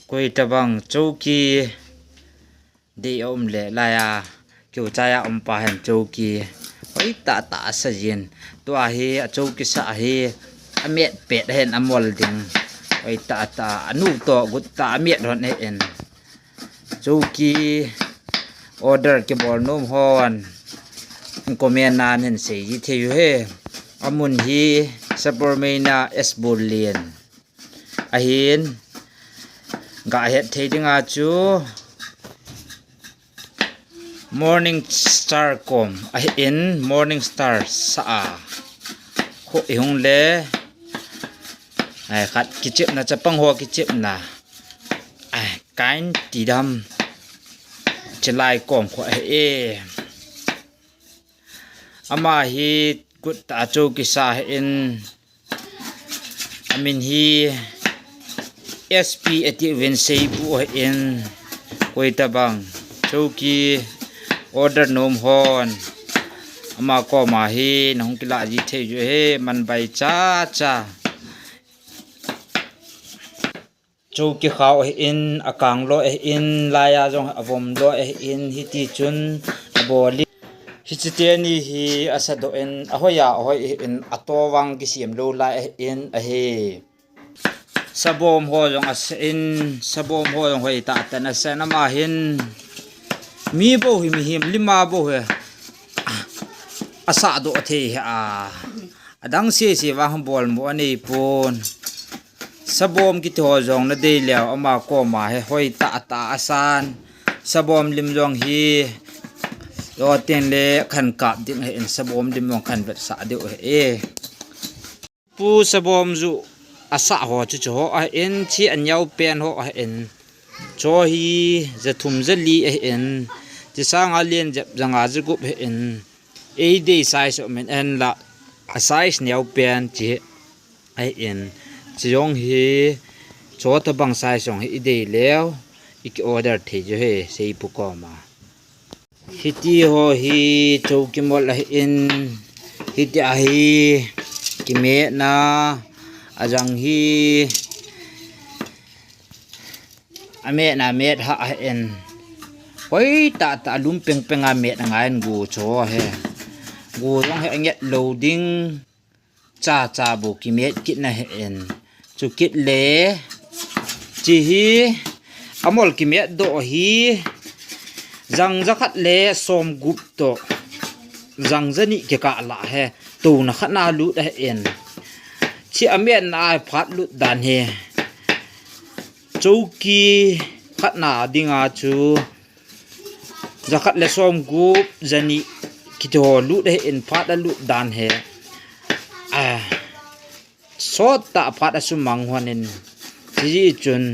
quay tabang chouki đi lệ lại kiểu trai pa hẹn chouki oi ta sa yin tua hi chouki sa hi amiet pet hen amol ding oi ta anu to gut ta amiet hon en chouki order ke bol nom hon comment nan hen se yi the yu he amun hi sabormeina esbolian ahin ga het the dinga chu morning star com in morning star sa ho ihung le ai khat kichip na chapang ho kichip na ai kain ti dam chelai kom kho e ama hi gut ta chu ki sa in amin hi sp ati wen sei bu in koi tabang chouki order nom hon ama ko ma hi nong kila ji the ju he man bai cha chouki khaw in akang lo in laya jong avom lo in hi ti chun aboli hi chiteni hi asado en ahoya hoi in atowang ki siam lo la in a he sabom ho jong as in sabom ho jong hoi ta tan asana ma hin mi bo hi mi him lima bo he asa do the a adang se wa ham bol mo ani pon sabom ki to jong na de lew ama ko ma he hoi ta asan sabom lim jong hi yo ten le khan kap ding he in sabom lim jong khan vet sa de e pu sabom zu asa ho chu chu a in chi an yau pen ho a in cho hi zathum zali a in chi sang a lien jap janga zu gup he in e de size men en la a size nyau pen chi a in chiong hi cho ta bang size song hi de lew ik order the je he sei pu ko ma hiti ho hi chouki mol a in hiti a hi ki me na ajang hi ame na met ha en hoi ta lum peng peng a met ngai gu cho he gu rong he nget loading cha bu ki met kit na he en chu kit le chi hi amol ki met do hi zang zakhat le som gup to zang zani ke ka la he tu na khana lu da en chi amen na phat lu dan he chouki khatna dinga chu zakhat le som gup zani ki to lu da en phat lu dan he so ta phat asu mang honin ji chun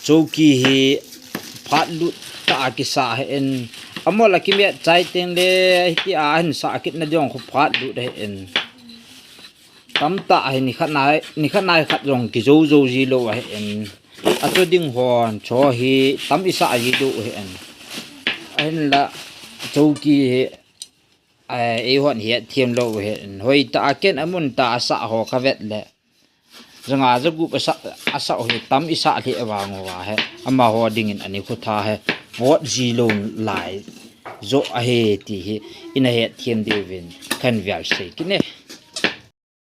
chouki hi phat lu ta ki sa en amola ki me chai ten le ti a hin sa kit na jong khu phat lu de en tam ta hi ni khanai khat jong ki zo ji lo he en ato ding hon cho hi tam isa ji do he en la chouki e hon hi thiam lo he en hoi ta ken amun ta sa ho ka vet le janga zu gu asa ho tam isa li awang wa he ama ho ding in ani khu tha he what ji lo lai zo a he ti hi in a he thiam de vin kan vyal se ki ne